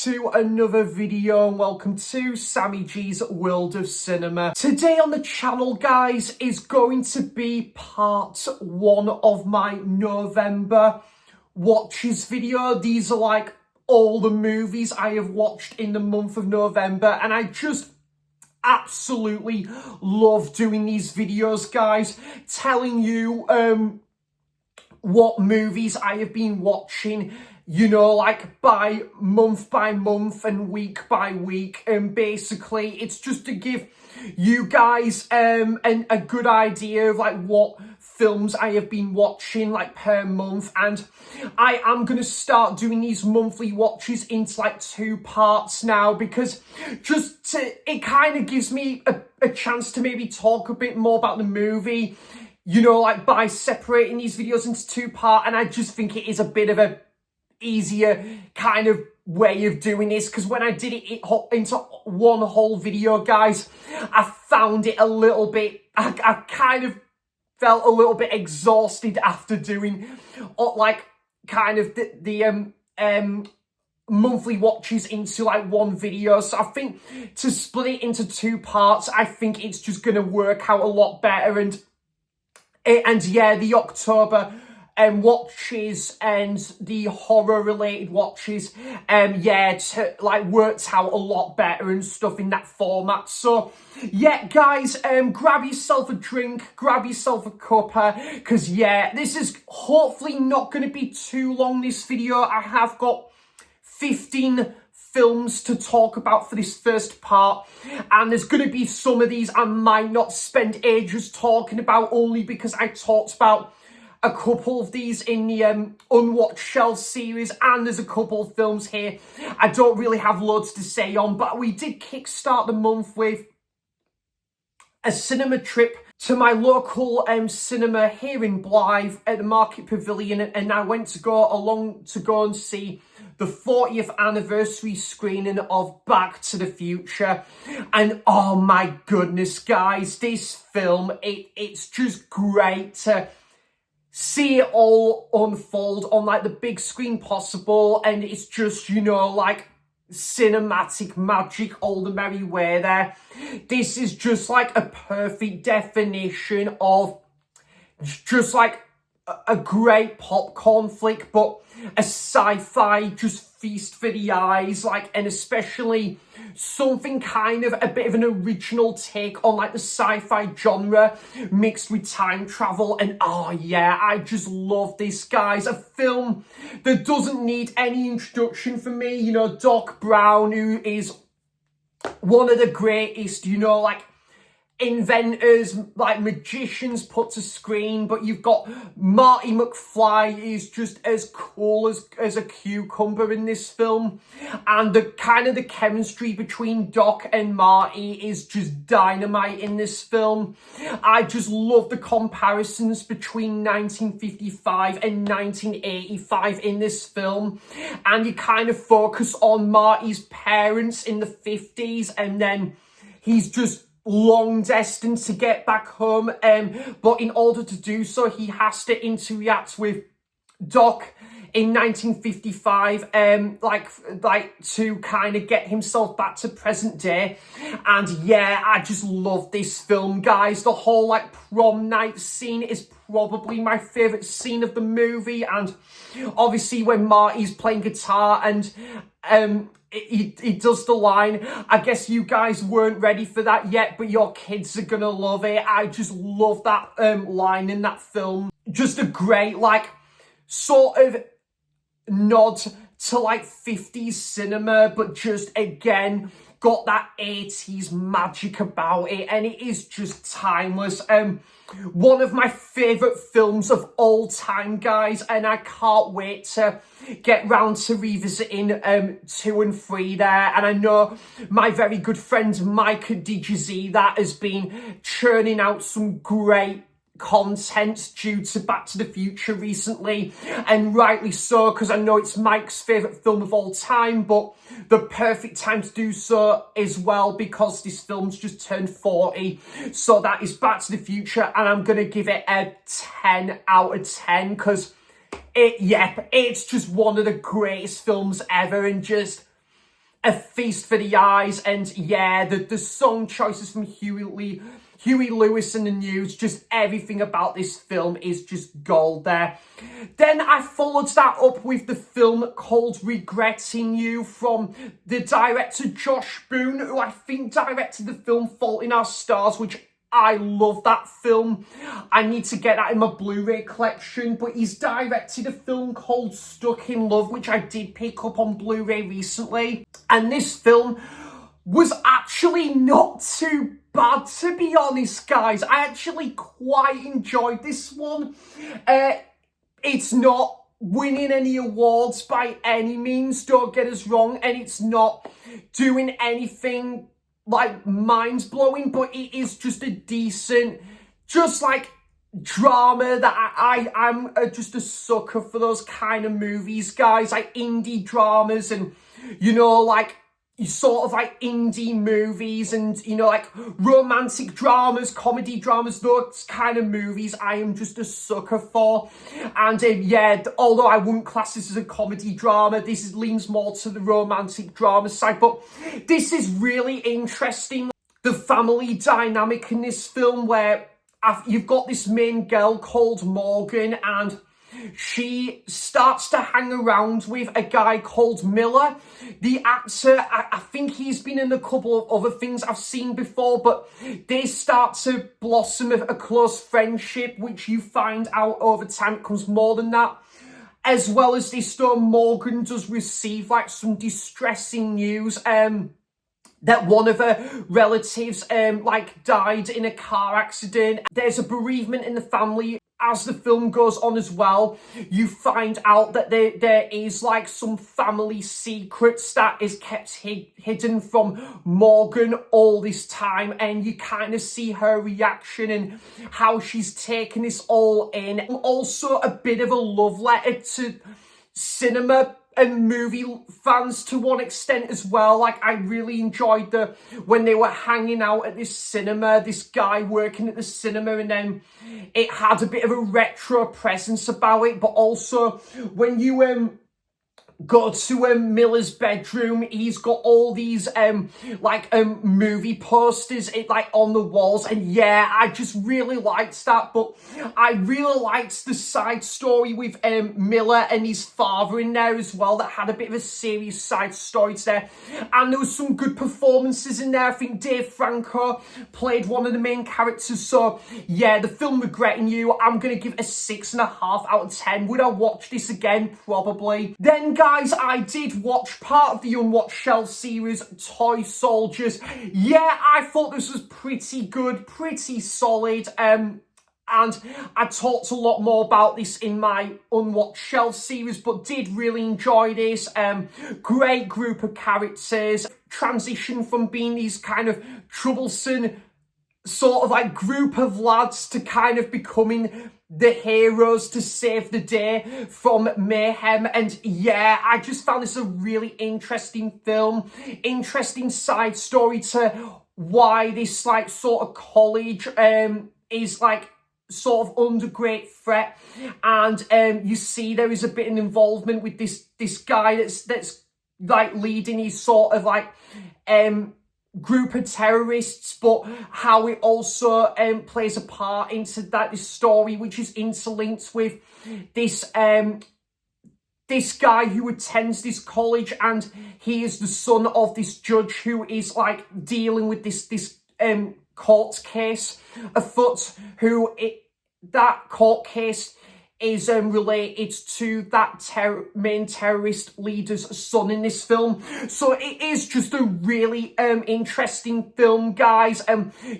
to another video and welcome to Sammy G's World of Cinema. Today on the channel, guys, is going to be part one of my November watches video. These are like all the movies I have watched in the month of November, and I just absolutely love doing these videos, guys, telling you what movies I have been watching, you know, like by month and week by week. And basically it's just to give you guys a good idea of like what films I have been watching like per month. And I am going to start doing these monthly watches into like 2 parts now, because it kind of gives me a chance to maybe talk a bit more about the movie, you know, like by separating these videos into 2 parts. And I just think it is a bit of a easier kind of way of doing this, because when I did it into one whole video, guys, I found it a little bit, I kind of felt a little bit exhausted after doing like kind of the monthly watches into like one video. So I think to split it into 2 parts, I think it's just going to work out a lot better. And yeah, the October watches and the horror related watches, like worked out a lot better and stuff in that format. So yeah, guys, grab yourself a drink, grab yourself a cuppa, because yeah, this is hopefully not going to be too long, this video. I have got 15 films to talk about for this first part, and there's going to be some of these I might not spend ages talking about, only because I talked about a couple of these in the Unwatched Shelf series, and there's a couple of films here I don't really have loads to say on. But we did kickstart the month with a cinema trip to my local cinema here in Blythe at the Market Pavilion, and I went to go and see the 40th anniversary screening of Back to the Future. And oh my goodness, guys, this film, it's just great to see it all unfold on like the big screen possible. And it's just, you know, like cinematic magic all the merry way there. This is just like a perfect definition of just like a great popcorn flick, but a sci-fi just feast for the eyes, like, and especially something kind of a bit of an original take on like the sci-fi genre mixed with time travel. And oh yeah, I just love this, guys. A film that doesn't need any introduction for me. You know, Doc Brown, who is one of the greatest, you know, like inventors, like magicians put to screen. But you've got Marty McFly, is just as cool as a cucumber in this film, and the kind of the chemistry between Doc and Marty is just dynamite in this film. I just love the comparisons between 1955 and 1985 in this film, and you kind of focus on Marty's parents in the 50s, and then he's just long destined to get back home, but in order to do so, he has to interact with Doc in 1955, like to kind of get himself back to present day. And yeah, I just love this film, guys. The whole like prom night scene is probably my favorite scene of the movie, and obviously when Marty's playing guitar and he does the line, I guess you guys weren't ready for that yet, but your kids are gonna love it. I just love that line in that film. Just a great like sort of nod to like 50s cinema, but just again got that 80s magic about it, and it is just timeless. One of my favorite films of all time, guys, and I can't wait to get round to revisiting 2 and 3 there. And I know my very good friend Mike at DGZ that has been churning out some great content due to Back to the Future recently, and rightly so, because I know it's Mike's favourite film of all time, but the perfect time to do so as well, because this film's just turned 40. So that is Back to the Future, and I'm going to give it a 10 out of 10, because it's just one of the greatest films ever, and just a feast for the eyes. And yeah, the song choices from Huey Lewis and the News, just everything about this film is just gold there. Then I followed that up with the film called Regretting You from the director Josh Boone, who I think directed the film Fault in Our Stars, which I love that film. I need to get that in my Blu-ray collection. But he's directed a film called Stuck in Love, which I did pick up on Blu-ray recently. And this film was actually not too bad, to be honest, guys. I actually quite enjoyed this one. It's not winning any awards by any means, don't get us wrong, and it's not doing anything like mind-blowing, but it is just a decent, just like drama that I'm just a sucker for those kind of movies, guys, like indie dramas and, you know, like sort of like indie movies and, you know, like romantic dramas, comedy dramas, those kind of movies I am just a sucker for. And yeah, although I wouldn't class this as a comedy drama, this leans more to the romantic drama side, but this is really interesting. The family dynamic in this film, where you've got this main girl called Morgan, and she starts to hang around with a guy called Miller. The actor, I think he's been in a couple of other things I've seen before, but they start to blossom a close friendship, which you find out over time it comes more than that. As well as this, though, Morgan does receive like some distressing news, that one of her relatives like died in a car accident. There's a bereavement in the family. As the film goes on as well, you find out that there is like some family secrets that is kept hidden from Morgan all this time, and you kind of see her reaction and how she's taken this all in. Also a bit of a love letter to cinema and movie fans to one extent as well. Like, I really enjoyed when they were hanging out at this cinema, this guy working at the cinema, and then it had a bit of a retro presence about it. But also when you go to Miller's bedroom, he's got all these movie posters like on the walls, and yeah, I just really liked that. But I really liked the side story with Miller and his father in there as well, that had a bit of a serious side story to there, and there was some good performances in there. I think Dave Franco played one of the main characters. So yeah, the film Regretting You, I'm gonna give a 6.5 out of 10. Would I watch this again? Probably. Then guys, I did watch part of the Unwatched Shelf series, Toy Soldiers. Yeah, I thought this was pretty good, pretty solid, and I talked a lot more about this in my Unwatched Shelf series, but did really enjoy this. Great group of characters, transition from being these kind of troublesome sort of like group of lads to kind of becoming the heroes to save the day from mayhem. And yeah, I just found this a really interesting film, interesting side story to why this like sort of college is like sort of under great threat. And you see there is a bit of involvement with this guy that's like leading his sort of like group of terrorists, but how it also plays a part into this story, which is interlinked with this this guy who attends this college, and he is the son of this judge who is like dealing with this court case afoot, that court case is related to that main terrorist leader's son in this film. So it is just a really interesting film, guys.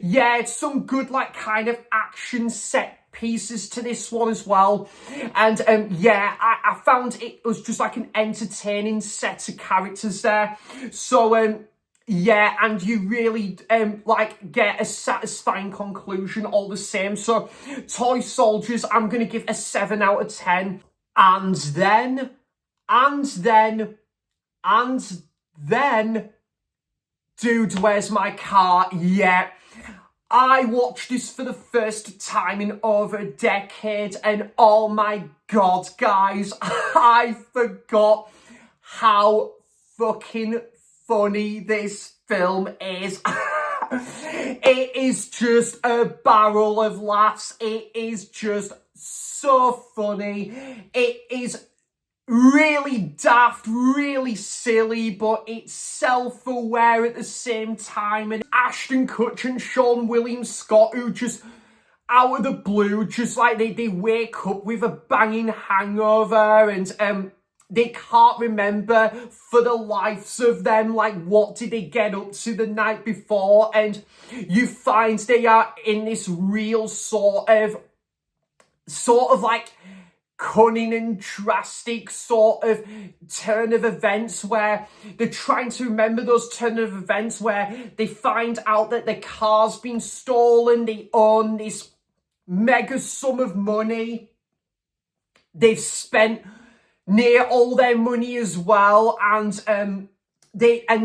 Yeah, it's some good like kind of action set pieces to this one as well. And yeah, I found it was just like an entertaining set of characters there. So yeah, and you really like get a satisfying conclusion all the same. So Toy Soldiers, I'm gonna give a 7 out of 10. And then Dude, Where's My Car? Yeah, I watched this for the first time in over a decade, and oh my god, guys, I forgot how fucking funny this film is. It is just a barrel of laughs. It is just so funny. It is really daft, really silly, but it's self-aware at the same time. And Ashton Kutcher and Sean William Scott, who just out of the blue, just like they wake up with a banging hangover, and they can't remember for the lives of them, like, what did they get up to the night before. And you find they are in this real sort of like cunning and drastic sort of turn of events, where they're trying to remember those turn of events where they find out that their car's been stolen. They own this mega sum of money. They've spent near all their money as well, and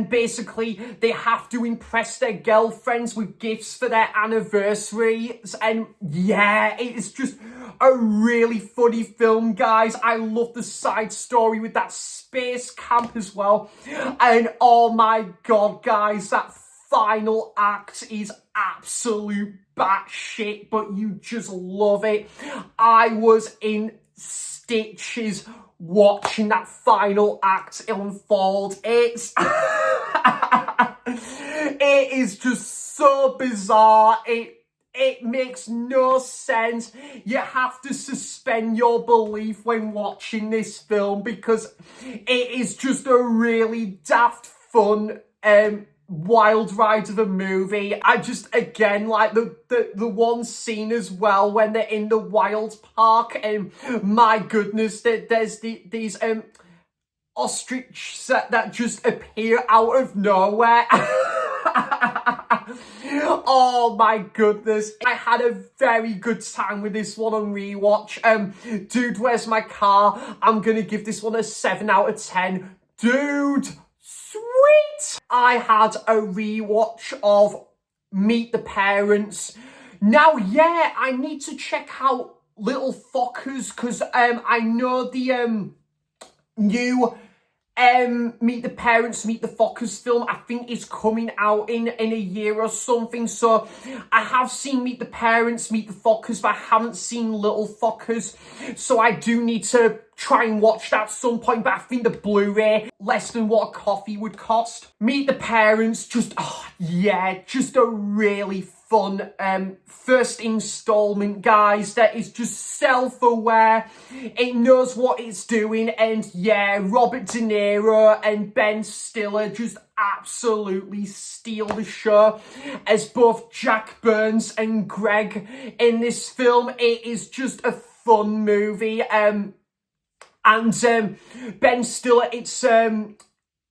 basically they have to impress their girlfriends with gifts for their anniversaries. And yeah, it's just a really funny film, guys. I love the side story with that space camp as well. And oh my god, guys, that final act is absolute batshit, but you just love it. I was in stitches watching that final act unfold. It is just so bizarre. It makes no sense. You have to suspend your belief when watching this film, because it is just a really daft, fun, wild ride of a movie. I just, again, like the one scene as well when they're in the wild park, and my goodness, there's these ostrich that just appear out of nowhere. Oh my goodness. I had a very good time with this one on rewatch. Dude, Where's My Car? I'm gonna give this one a 7 out of 10. Dude, sweet! I had a rewatch of Meet the Parents. Now, yeah, I need to check out Little Fockers, because I know the new Meet the Parents, Meet the Fockers film, I think, is coming out in a year or something. So I have seen Meet the Parents, Meet the Fockers, but I haven't seen Little Fockers. So I do need to try and watch that at some point. But I think the Blu-ray, less than what a coffee would cost. Meet the Parents, just, oh yeah, just a really fun first installment, guys, that is just self-aware. It knows what it's doing, and yeah, Robert De Niro and Ben Stiller just absolutely steal the show as both Jack Burns and Greg in this film. It is just a fun movie, and Ben Stiller, it's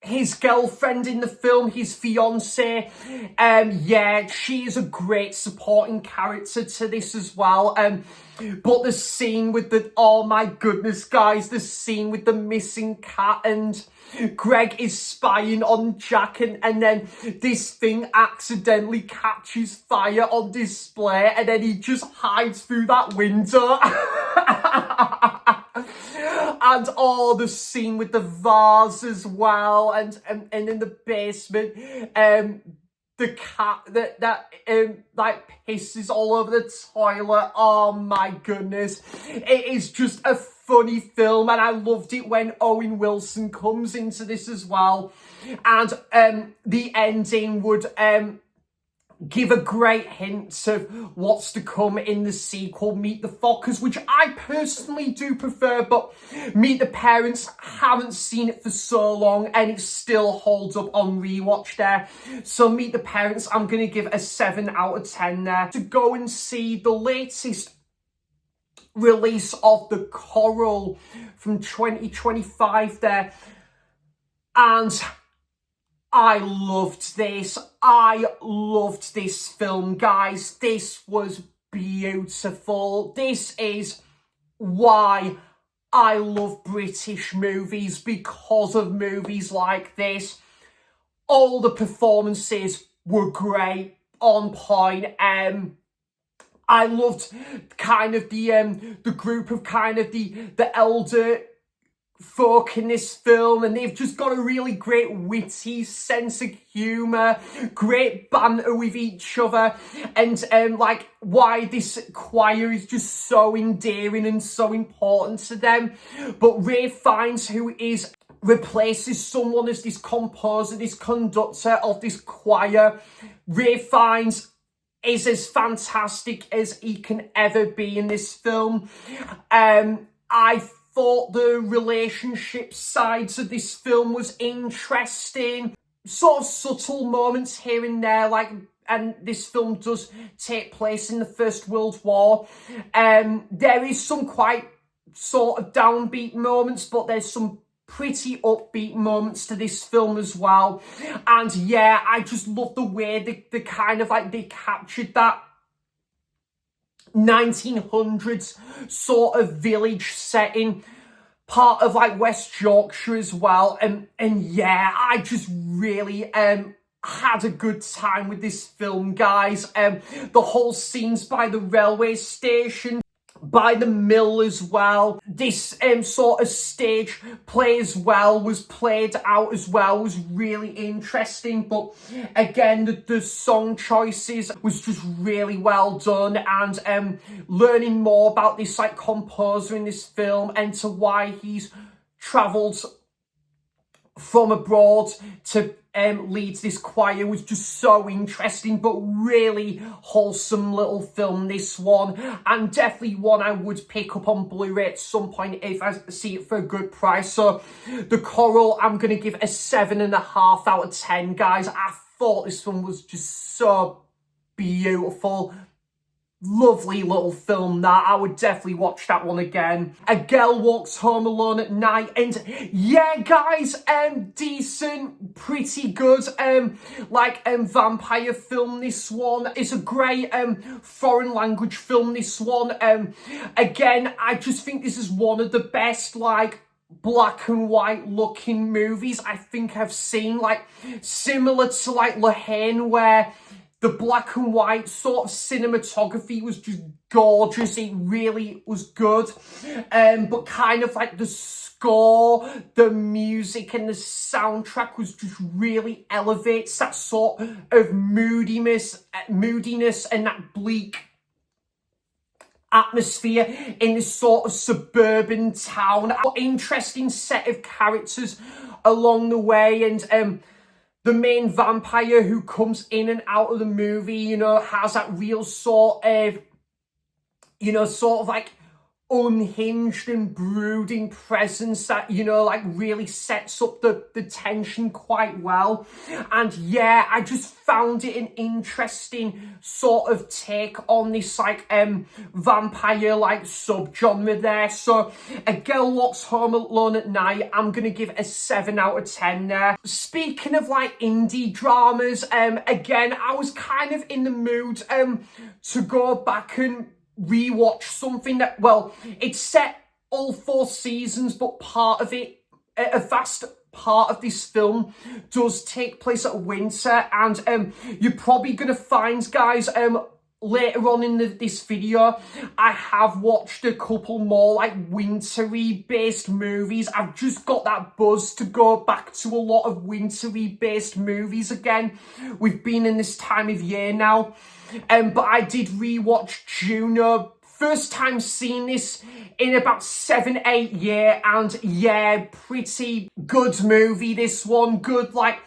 his girlfriend in the film, his fiance. Yeah, she is a great supporting character to this as well. But the scene with the, oh my goodness, guys, the scene with the missing cat, and Greg is spying on Jack, and then this thing accidentally catches fire on display, and then he just hides through that window. And oh, the scene with the vase as well, and in the basement, the cat that like pisses all over the toilet. Oh my goodness, it is just a funny film, and I loved it when Owen Wilson comes into this as well, and the ending would give a great hint of what's to come in the sequel, Meet the Fockers, which I personally do prefer, but Meet the Parents, haven't seen it for so long, and it still holds up on rewatch there. So Meet the Parents, I'm going to give a 7 out of 10 there. To go and see the latest release of The Coral from 2025 there, and I loved this. I loved this film, guys. This was beautiful. This is why I love British movies, because of movies like this. All the performances were great, on point. I loved kind of the group of kind of the elder folk in this film, and they've just got a really great witty sense of humour, great banter with each other, and like why this choir is just so endearing and so important to them. But Ray Fiennes, who replaces someone as this composer, this conductor of this choir. Ray Fiennes is as fantastic as he can ever be in this film. I thought the relationship sides of this film was interesting. Sort of subtle moments here and there, like, and this film does take place in the First World War. There is some quite sort of downbeat moments, but there's some pretty upbeat moments to this film as well. And yeah, I just love the way they kind of like, they captured that 1900s sort of village setting, part of like West Yorkshire as well. And yeah, I just really had a good time with this film, guys. The whole scenes by the railway station, by the mill as well. This sort of stage play as well was played out as well, was really interesting. But again, the song choices was just really well done, and learning more about this like composer in this film and to why he's travelled from abroad to lead this choir was just so interesting, but really wholesome little film, this one, and definitely one I would pick up on Blu-ray at some point if I see it for a good price. So the choral, I'm going to give a 7.5 out of 10, guys. I thought this film was just so beautiful. Lovely little film that. I would definitely watch that one again. A Girl Walks Home Alone at Night. And yeah, guys, decent, pretty good, vampire film, this one. It's a great, foreign language film, this one. Again, I just think this is one of the best, like, black and white looking movies I think I've seen, like, similar to, like, La Haine, where the black and white sort of cinematography was just gorgeous. It really was good. But kind of like the score, the music and the soundtrack was just really elevates that sort of moodiness and that bleak atmosphere in this sort of suburban town. Interesting set of characters along the way, and the main vampire who comes in and out of the movie, you know, has that real sort of, you know, sort of like unhinged and brooding presence that, you know, like really sets up the tension quite well. And yeah, I just found it an interesting sort of take on this like vampire like subgenre there. So A Girl Walks Home Alone at Night, I'm gonna give a 7 out of 10 there. Speaking of like indie dramas, again, I was kind of in the mood to go back and rewatch something that, well, it's set all 4 seasons, but part of it, a vast part of this film does take place at winter, and you're probably gonna find, guys, later on in this video, I have watched a couple more like wintry based movies. I've just got that buzz to go back to a lot of wintry based movies again. We've been in this time of year now. But I did rewatch Juno. First time seeing this in about 7-8 years, and yeah, pretty good movie, this one. Good, like,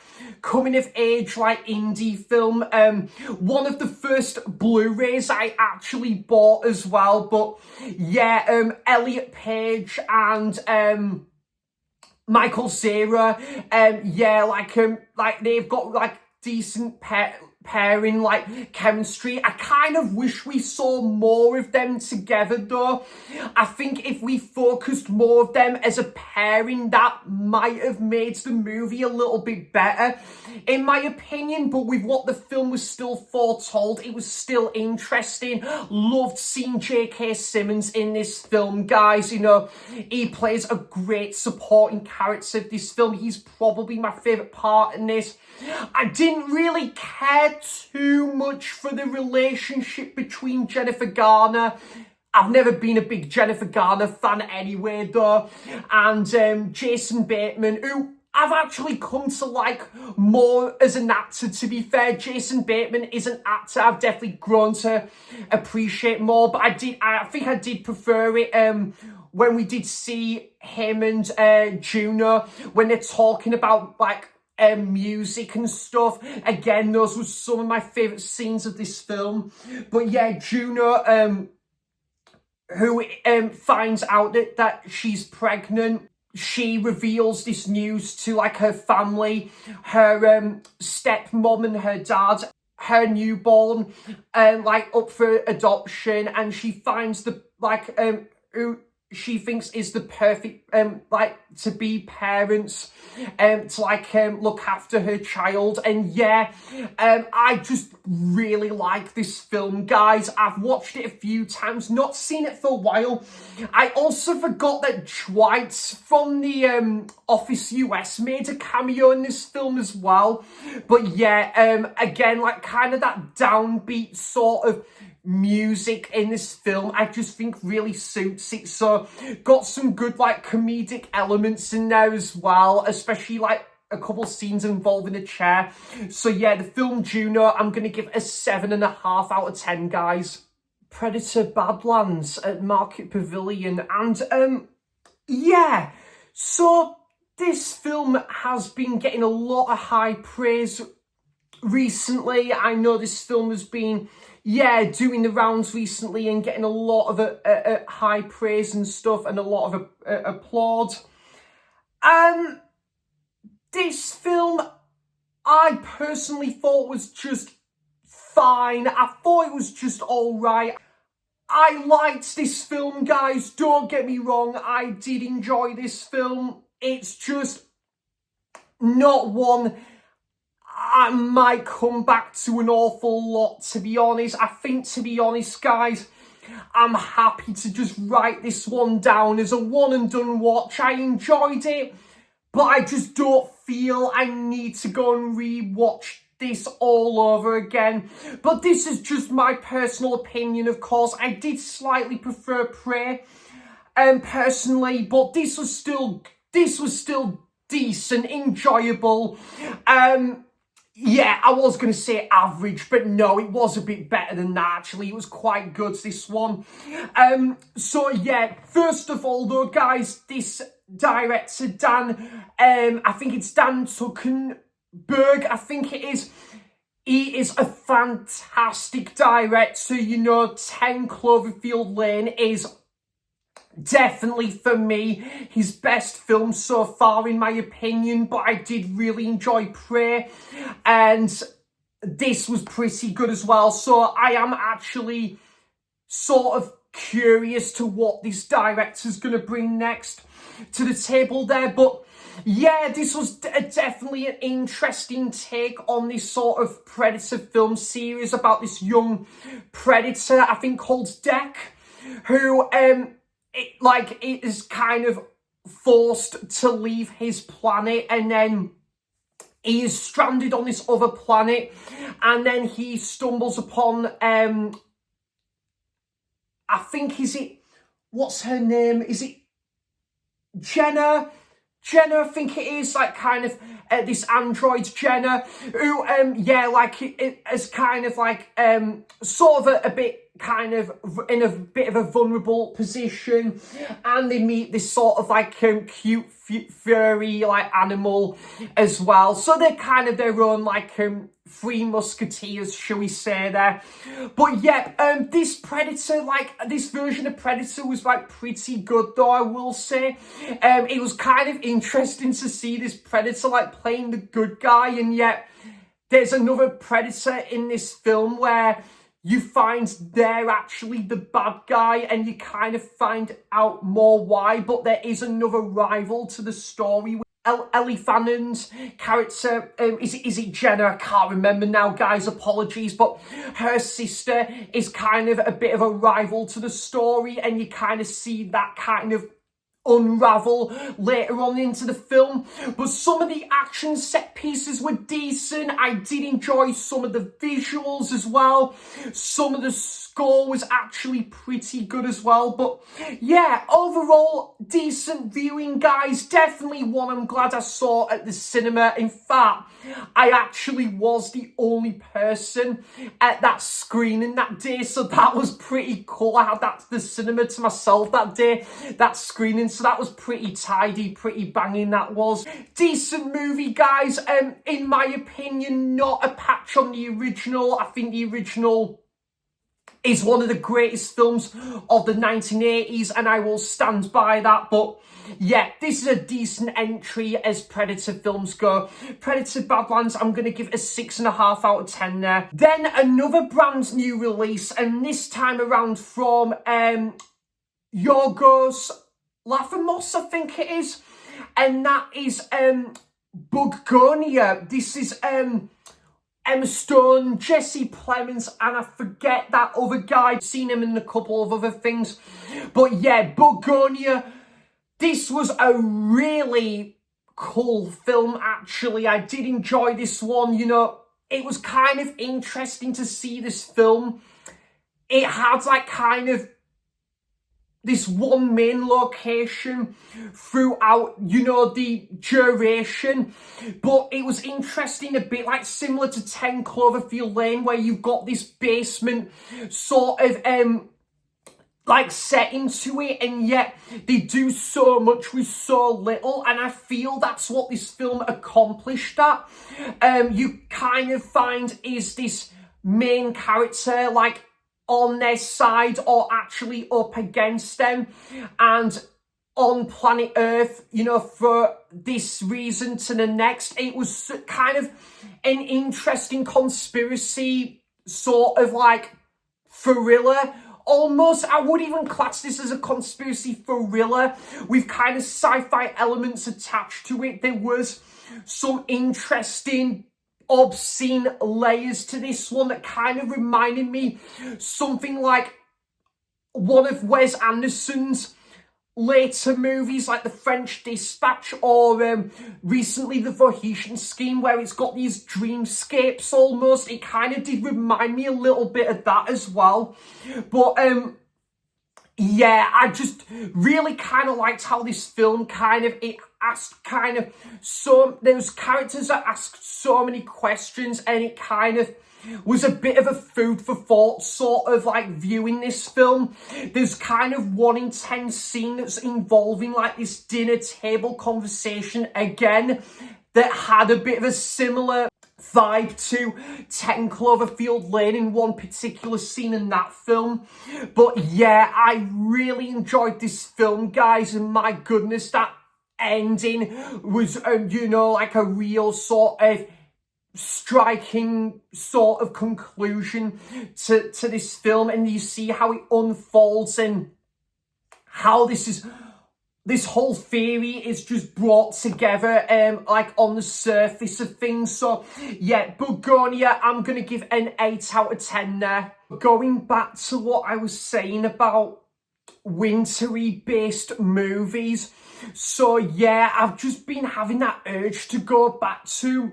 coming of age, like, indie film. One of the first Blu-rays I actually bought as well. But yeah, Elliot Page and Michael Cera, yeah, like they've got like decent pairing, like chemistry. I kind of wish we saw more of them together though. I think if we focused more of them as a pairing, that might have made the movie a little bit better, in my opinion. But with what the film was still foretold, it was still interesting. Loved seeing J.K. Simmons in this film, guys. You know, he plays a great supporting character of this film. He's probably my favourite part in this. I didn't really care too much for the relationship between Jennifer Garner I've never been a big Jennifer Garner fan anyway, though. And Jason Bateman, who I've actually come to like more as an actor, to be fair. Jason Bateman is an actor I've definitely grown to appreciate more. But I think I did prefer it when we did see him and Juno, when they're talking about like music and stuff. Again, those were some of my favourite scenes of this film. But yeah, Juno, who finds out that she's pregnant. She reveals this news to like her family, her stepmom and her dad, her newborn, like up for adoption, and she finds the like who she thinks is the perfect like to be parents, to like look after her child. And yeah, I just really like this film, guys. I've watched it a few times, not seen it for a while. I also forgot that Dwight from the Office US made a cameo in this film as well. But yeah, again, like kind of that downbeat sort of music in this film I just think really suits it. So got some good like comedic elements in there as well, especially like a couple scenes involving a chair. So yeah, the film Juno, I'm gonna give a 7.5 out of 10, guys. Predator Badlands at Market Pavilion. And yeah, so this film has been getting a lot of high praise recently. I know this film has been doing the rounds recently and getting a lot of high praise and stuff, and a lot of applaud. This film I personally thought was just fine. I thought it was just alright. I liked this film, guys, don't get me wrong. I did enjoy this film. It's just not one I might come back to an awful lot, to be honest. I think, to be honest, guys, I'm happy to just write this one down as a one and done watch. I enjoyed it, but I just don't feel I need to go and re-watch this all over again. But this is just my personal opinion, of course. I did slightly prefer Prey, personally, but this was still decent, enjoyable. Yeah, I was going to say average, but no, it was a bit better than that, actually. It was quite good, this one. So, yeah, first of all, though, guys, this director, Dan, I think it's Dan Tuckenberg, I think it is. He is a fantastic director. You know, 10 Cloverfield Lane is definitely, for me, his best film so far, in my opinion. But I did really enjoy Prey, and this was pretty good as well. So I am actually sort of curious to what this director's going to bring next to the table there. But yeah, this was definitely an interesting take on this sort of Predator film series about this young Predator, I think called Deck, who it is kind of forced to leave his planet, and then he is stranded on this other planet, and then he stumbles upon I think, what's her name? Is it Jenna, I think it is, like kind of this android Jenna, who it is kind of like sort of a bit kind of in a bit of a vulnerable position, and they meet this sort of like cute furry like animal as well. So they're kind of their own like three musketeers, shall we say there. But yeah, this Predator, like this version of Predator, was like pretty good, though, I will say. It was kind of interesting to see this Predator like playing the good guy, and yet there's another Predator in this film where you find they're actually the bad guy, and you kind of find out more why. But there is another rival to the story. Ellie Fannon's character, is it Jenna? I can't remember now, guys, apologies. But her sister is kind of a bit of a rival to the story, and you kind of see that kind of unravel later on into the film. But some of the action set pieces were decent. I did enjoy some of the visuals as well. Some of the score was actually pretty good as well. But yeah, overall, decent viewing, guys. Definitely one I'm glad I saw at the cinema. In fact, I actually was the only person at that screening that day, so that was pretty cool. I had the cinema to myself that day, that screening, so that was pretty tidy, pretty banging. That was decent movie, guys. In my opinion, not a patch on the original. I think the original is one of the greatest films of the 1980s, and I will stand by that. But yeah, this is a decent entry as Predator films go. Predator Badlands, I'm going to give a 6.5 out of 10 there. Then another brand new release, and this time around from Yorgos Lanthimos, I think it is. And that is Bugonia. This is Emma Stone, Jesse Plemons, and I forget that other guy. I've seen him in a couple of other things. But yeah, Bugonia. This was a really cool film, actually. I did enjoy this one. You know, it was kind of interesting to see this film. It had like kind of this one main location throughout, you know, the duration. But it was interesting, a bit like similar to 10 Cloverfield Lane, where you've got this basement sort of like set into it, and yet they do so much with so little, and I feel that's what this film accomplished. That you kind of find is this main character like on their side or actually up against them, and on planet Earth, you know, for this reason to the next. It was kind of an interesting conspiracy sort of like thriller. Almost, I would even class this as a conspiracy thriller with kind of sci-fi elements attached to it. There was some interesting, obscene layers to this one that kind of reminded me something like one of Wes Anderson's later movies, like The French Dispatch, or recently The Bohemian Scheme, where it's got these dreamscapes almost. It kind of did remind me a little bit of that as well. But yeah, I just really kind of liked how this film it asked kind of those characters that asked so many questions, and it kind of was a bit of a food for thought sort of like viewing this film. There's kind of one intense scene that's involving like this dinner table conversation again that had a bit of a similar vibe to 10 Cloverfield Lane in one particular scene in that film. But yeah, I really enjoyed this film, guys, and my goodness, that ending was you know, like a real sort of striking sort of conclusion to this film, and you see how it unfolds and how this whole theory is just brought together like on the surface of things. So yeah, Bugonia, I'm gonna give an 8 out of 10 there. Going back to what I was saying about wintry based movies, so yeah, I've just been having that urge to go back to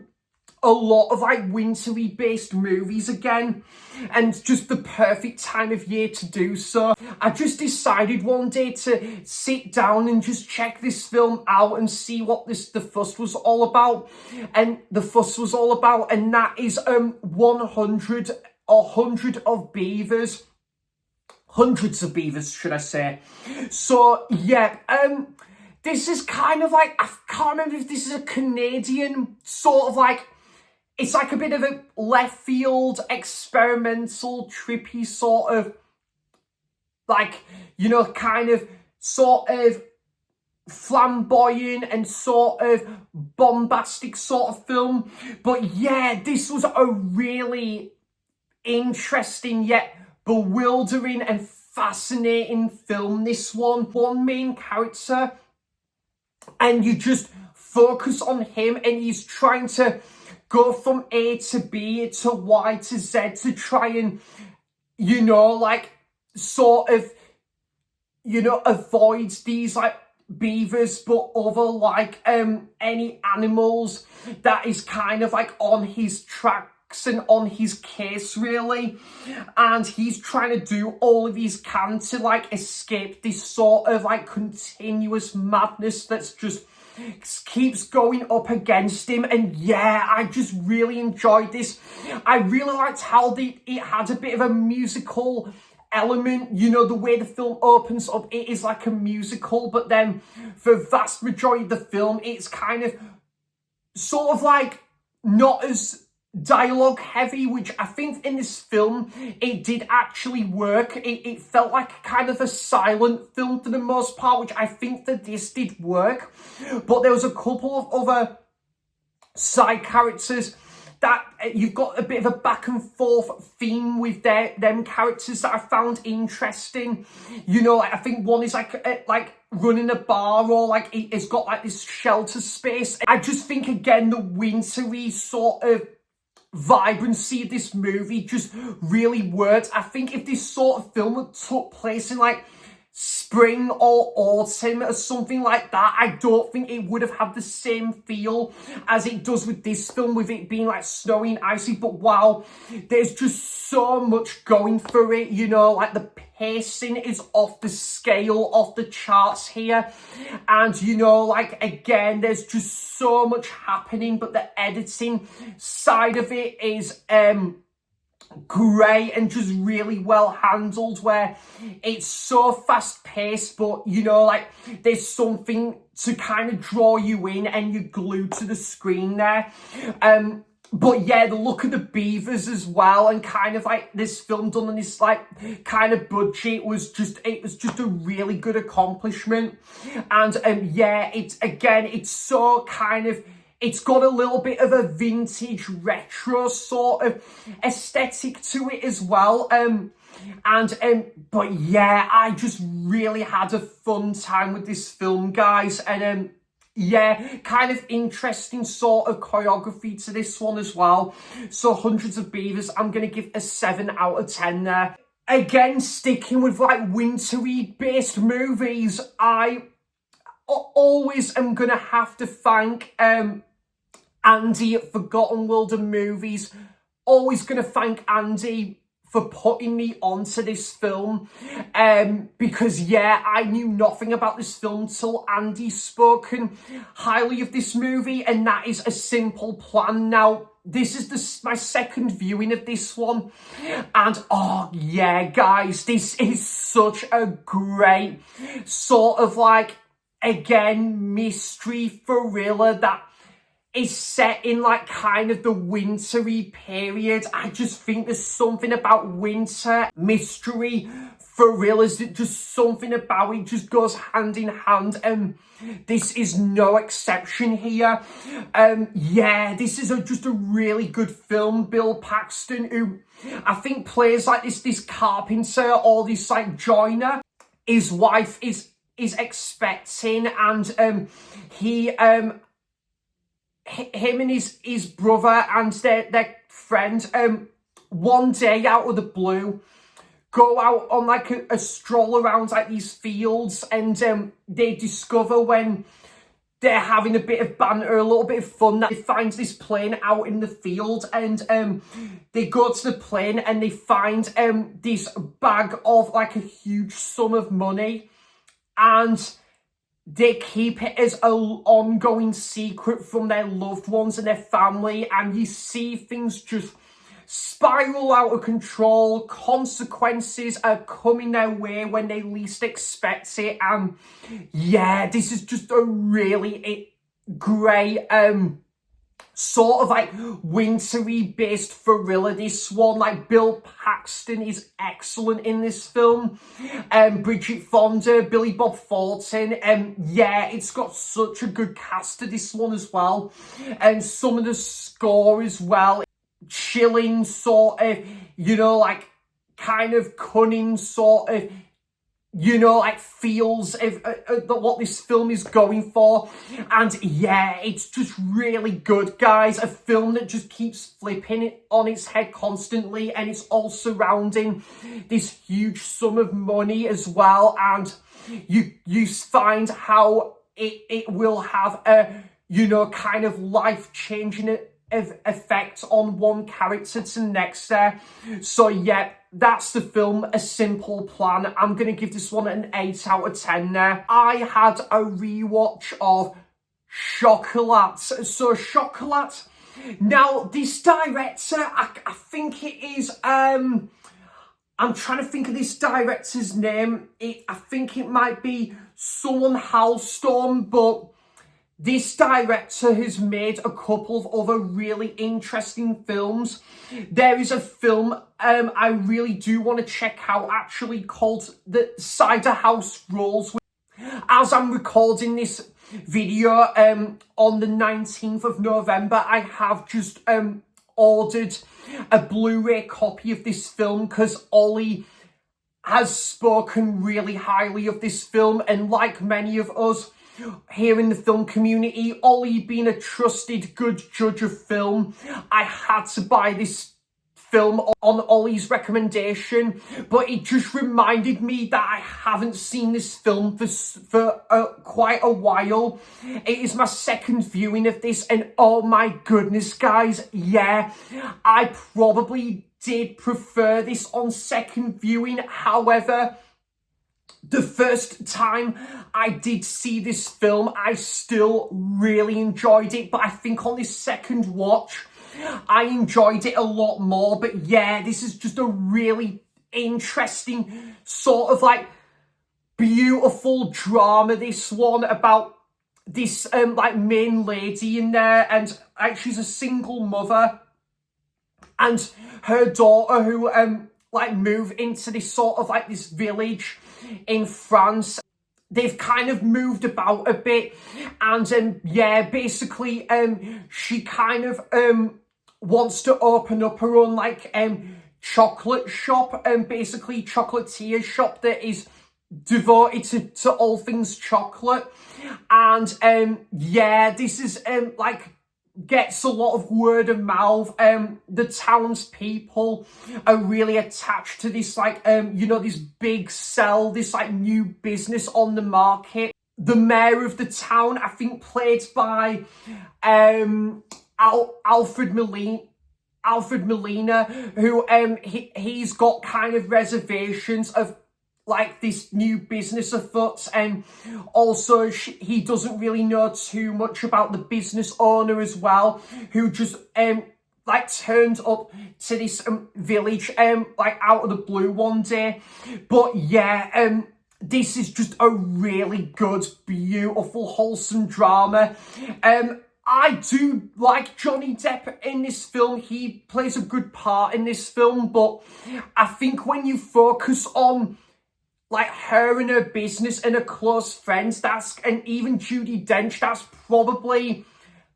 a lot of like wintry based movies again, and just the perfect time of year to do so. I just decided one day to sit down and just check this film out and see what the fuss was all about. And the fuss was all about, and that is 100 of beavers. Hundreds of beavers, should I say. So yeah, this is kind of like, I can't remember if this is a Canadian sort of like, it's like a bit of a left field, experimental, trippy sort of, like, you know, kind of, sort of flamboyant and sort of bombastic sort of film. But yeah, this was a really interesting yet bewildering and fascinating film, this one. One main character, and you just focus on him, and he's trying to go from A to B to Y to Z to try and, you know, like, sort of, you know, avoid these, like, beavers, but other like any animals that is kind of like on his tracks and on his case, really. And he's trying to do all of his can to like escape this sort of like continuous madness that's just keeps going up against him. And yeah, I just really enjoyed this. I really liked how it had a bit of a musical element, you know, the way the film opens up, it is like a musical, but then for the vast majority of the film, it's kind of sort of like not as dialogue heavy, which I think in this film it did actually work. It felt like kind of a silent film for the most part, which I think that this did work. But there was a couple of other side characters that you've got a bit of a back and forth theme with them characters that I found interesting. You know, like, I think one is like running a bar, or like it's got like this shelter space. I just think again the wintry sort of vibrancy of this movie just really worked. I think if this sort of film took place in like spring or autumn or something like that, I don't think it would have had the same feel as it does with this film, with it being like snowy and icy. But wow, there's just so much going for it, you know, like the pacing is off the scale, off the charts here. And you know, like again, there's just so much happening, but the editing side of it is great and just really well handled, where it's so fast paced, but you know, like there's something to kind of draw you in and you're glued to the screen there. But yeah, the look of the beavers as well, and kind of like this film done on this like kind of budget was just a really good accomplishment. And yeah, it's so kind of, it's got a little bit of a vintage retro sort of aesthetic to it as well. But yeah, I just really had a fun time with this film, guys. And yeah, kind of interesting sort of choreography to this one as well. So Hundreds of Beavers, I'm going to give a 7 out of 10 there. Again, sticking with like wintry based movies, I always am going to have to thank Andy at Forgotten World of Movies. Always going to thank Andy for putting me onto this film, because yeah, I knew nothing about this film till Andy spoken highly of this movie, and that is a simple plan. Now, this is my second viewing of this one, and oh yeah, guys, this is such a great sort of like, again, mystery thriller that is set in like kind of the wintry period. I just think there's something about winter, mystery, thrillers, that just something about it just goes hand in hand, and this is no exception here. Yeah, this is just a really good film. Bill Paxton, who I think plays like this carpenter or this like joiner. His wife is expecting, and him and his brother and their friend, one day out of the blue, go out on like a stroll around like these fields, and they discover, when they're having a bit of banter, a little bit of fun, that they find this plane out in the field, and they go to the plane and they find this bag of like a huge sum of money, and they keep it as an ongoing secret from their loved ones and their family, and you see things just spiral out of control. Consequences are coming their way when they least expect it. And yeah, this is just a really great sort of like wintry based thriller. This one, like Bill Paxton is excellent in this film, Bridget Fonda, Billy Bob Thornton, yeah, it's got such a good cast to this one as well, and some of the score as well, chilling sort of, you know, like kind of cunning sort of like feels what this film is going for. And yeah, it's just really good, guys. A film that just keeps flipping it on its head constantly, and it's all surrounding this huge sum of money as well. And you find how it will have a, kind of life-changing effect on one character to the next there. So yeah, that's the film, A Simple Plan. I'm going to give this one an 8 out of 10 there. I had a rewatch of Chocolat. So Chocolat, now this director, I think it is, I'm trying to think of this director's name. I think it might be someone Halstorm, but this director has made a couple of other really interesting films. There is a film I really do want to check out, actually, called The Cider House Rules. As I'm recording this video on the 19th of November, I have just ordered a Blu-ray copy of this film because Ollie has spoken really highly of this film, and like many of us here in the film community, Ollie being a trusted good judge of film, I had to buy this film on Ollie's recommendation. But it just reminded me that I haven't seen this film for quite a while. It is my second viewing of this, and oh my goodness, guys, yeah, I probably did prefer this on second viewing. However, the first time I did see this film, I still really enjoyed it. But I think on this second watch, I enjoyed it a lot more. But yeah, this is just a really interesting sort of like beautiful drama, this one, about this like main lady in there, and she's a single mother, and her daughter who like move into this sort of like this village in France. They've kind of moved about a bit, and yeah, basically she kind of wants to open up her own like chocolate shop, and basically chocolatier shop that is devoted to all things chocolate. And yeah, this is like gets a lot of word of mouth. The townspeople are really attached to this, like, this big sell, this like new business on the market. The mayor of the town, I think played by Alfred Molina, who he's got kind of reservations of like this new business afoot, and also he doesn't really know too much about the business owner as well, who just like turned up to this village like out of the blue one day. But yeah, this is just a really good, beautiful, wholesome drama. I do like Johnny Depp in this film. He plays a good part in this film, but I think when you focus on like her and her business and her close friends, and even Judi Dench, that's probably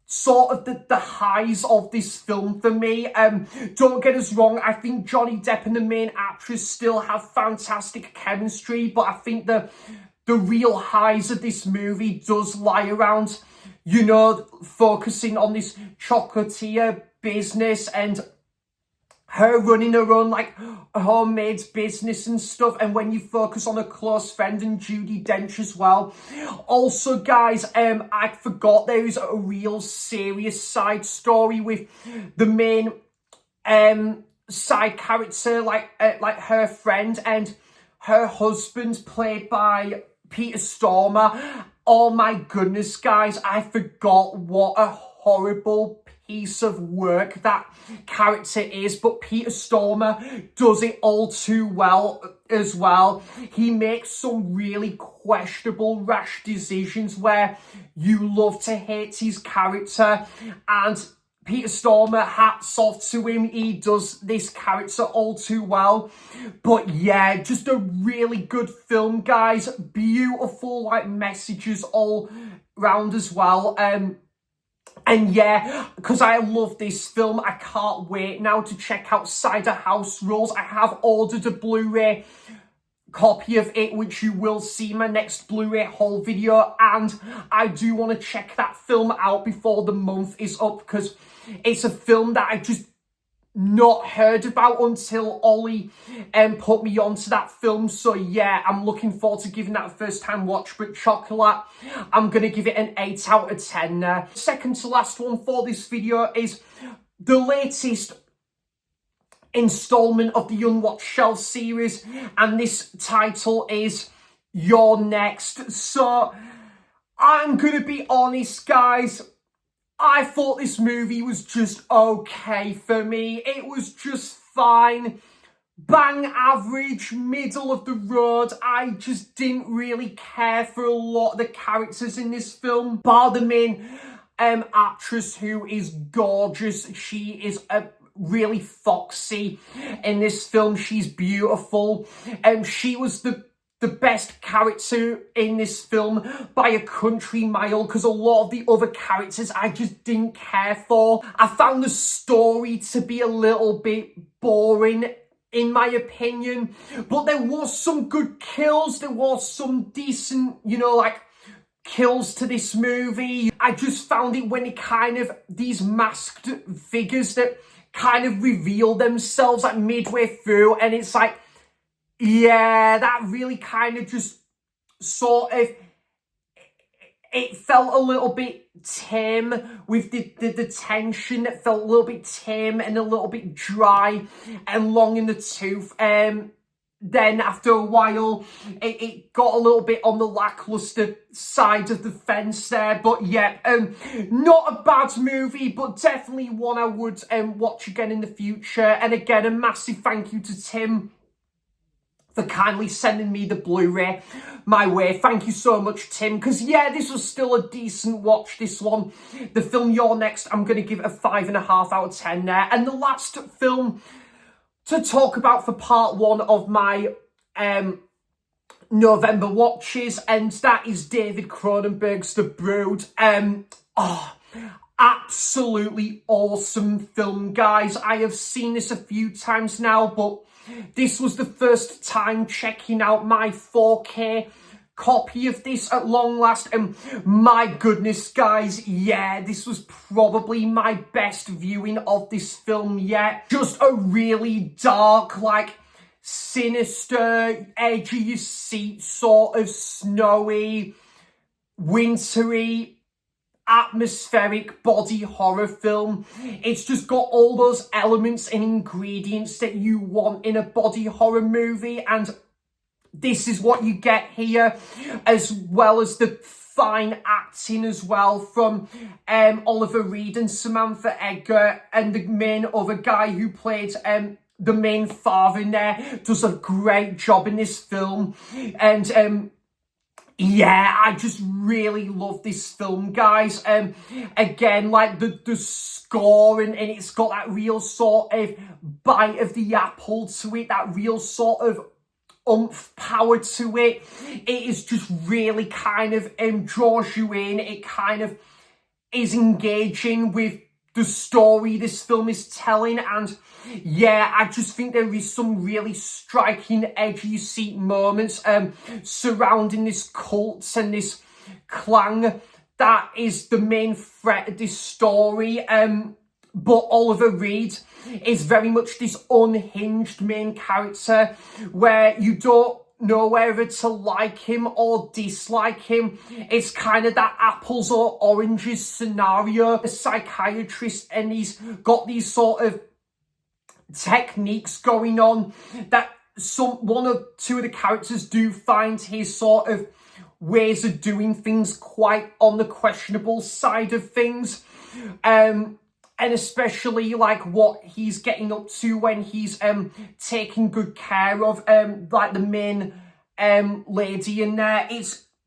sort of the highs of this film for me. Don't get us wrong, I think Johnny Depp and the main actress still have fantastic chemistry, but I think the real highs of this movie does lie around, focusing on this chocolatier business and her running her own like homemade business and stuff, and when you focus on a close friend and Judi Dench as well. Also, guys, I forgot there is a real serious side story with the main side character, like her friend and her husband, played by Peter Stormare. Oh my goodness, guys, I forgot what a horrible piece of work that character is, but Peter Stormare does it all too well as well. He makes some really questionable, rash decisions where you love to hate his character, and Peter Stormare, hats off to him. He does this character all too well. But yeah, just a really good film, guys. Beautiful like messages all round as well. And yeah, because I love this film, I can't wait now to check out Cider House Rules. I have ordered a Blu-ray copy of it, which you will see in my next Blu-ray haul video, and I do want to check that film out before the month is up, because it's a film that I just not heard about until Ollie put me onto that film. So yeah, I'm looking forward to giving that a first time watch. But Chocolate, I'm gonna give it an 8 out of 10 there. Second to last one for this video is the latest installment of the Unwatched Shelf series, and this title is You're Next. So I'm gonna be honest, guys, I thought this movie was just okay for me. It was just fine, bang average, middle of the road. I just didn't really care for a lot of the characters in this film, bar the main actress, who is gorgeous. She is a really foxy in this film. She's beautiful. She was the best character in this film by a country mile, because a lot of the other characters I just didn't care for. I found the story to be a little bit boring, in my opinion, but there was some good kills. There was some decent, like, kills to this movie. I just found it when it kind of, these masked figures that kind of reveal themselves like midway through, and it's like, yeah, that really kind of just sort of, it felt a little bit tame with the tension. It felt a little bit tame and a little bit dry and long in the tooth. Then after a while, it got a little bit on the lackluster side of the fence there. But yeah, not a bad movie, but definitely one I would watch again in the future. And again, a massive thank you to Tim for kindly sending me the Blu-ray my way. Thank you so much, Tim, because yeah, this was still a decent watch, this one. The film You're Next, I'm going to give it a 5.5 out of 10 there. And the last film to talk about for part one of my November watches, and that is David Cronenberg's The Brood. Absolutely awesome film, guys. I have seen this a few times now, but this was the first time checking out my 4K copy of this at long last, and my goodness, guys, yeah, this was probably my best viewing of this film yet. Just a really dark, like, sinister, edge of your seat, sort of snowy, wintry, atmospheric body horror film. It's just got all those elements and ingredients that you want in a body horror movie, and this is what you get here, as well as the fine acting as well from Oliver Reed and Samantha Edgar, and the main other guy who played the main father in there does a great job in this film. And yeah, I just really love this film, guys. Again, like the score, and it's got that real sort of bite of the apple to it, that real sort of oomph power to it. It is just really kind of draws you in. It kind of is engaging with the story this film is telling, and yeah, I just think there is some really striking edgy seat moments surrounding this cult and this clan that is the main threat of this story. But Oliver Reed is very much this unhinged main character where you don't know whether to like him or dislike him. It's kind of that apples or oranges scenario. A psychiatrist, and he's got these sort of techniques going on that one or two of the characters do find his sort of ways of doing things quite on the questionable side of things. And especially like what he's getting up to when he's taking good care of like the main lady in there.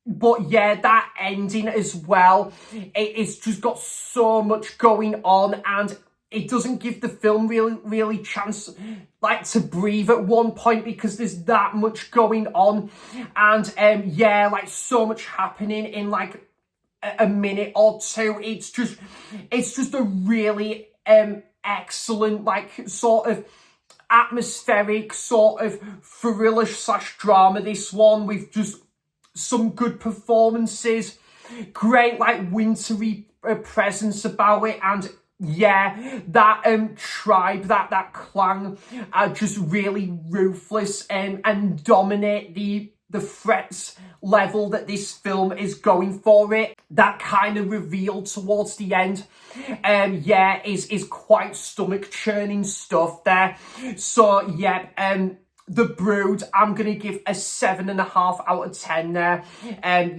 But yeah, that ending as well, it's just got so much going on, and it doesn't give the film really chance like to breathe at one point, because there's that much going on, and yeah, like so much happening in like a minute or two. It's just a really excellent, like, sort of atmospheric sort of thriller slash drama, this one, with just some good performances, great like wintry presence about it, and yeah, that tribe, that clan are just really ruthless and dominate the threats level that this film is going for it. That kind of reveal towards the end, yeah, is quite stomach churning stuff there. So yeah, The Brood, I'm going to give a 7.5 out of 10 there.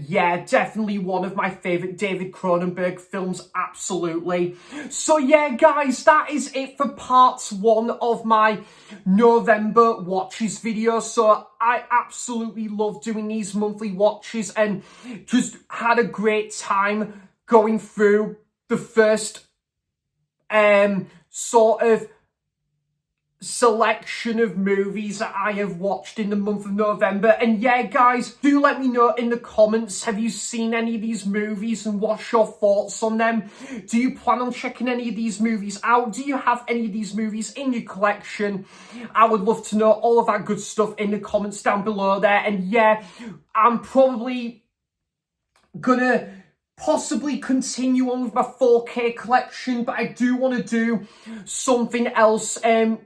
Yeah, definitely one of my favourite David Cronenberg films, absolutely. So yeah, guys, that is it for part 1 of my November watches video. So I absolutely love doing these monthly watches and just had a great time going through the first sort of selection of movies that I have watched in the month of November. And yeah, guys, do let me know in the comments, have you seen any of these movies and what's your thoughts on them? Do you plan on checking any of these movies out? Do you have any of these movies in your collection? I would love to know all of that good stuff in the comments down below there. And yeah, I'm probably gonna possibly continue on with my 4K collection, but I do want to do something else,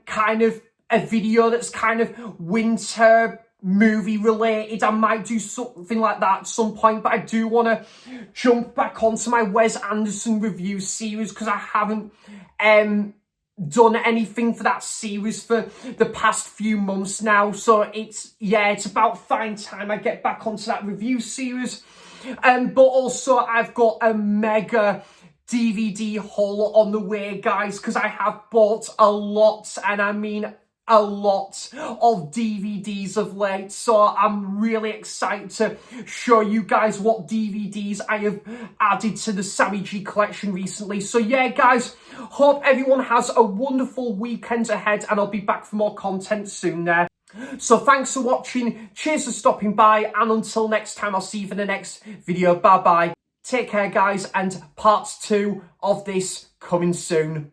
kind of a video that's kind of winter movie related. I might do something like that at some point, but I do want to jump back onto my Wes Anderson review series, because I haven't done anything for that series for the past few months now. So it's about fine time I get back onto that review series. But also I've got a mega DVD haul on the way, guys, because I have bought a lot, and I mean a lot of DVDs of late. So I'm really excited to show you guys what DVDs I have added to the Sammy G collection recently. So yeah, guys, hope everyone has a wonderful weekend ahead, and I'll be back for more content soon there. So thanks for watching, cheers for stopping by, and until next time, I'll see you for the next video. Bye bye. Take care, guys, and part 2 of this coming soon.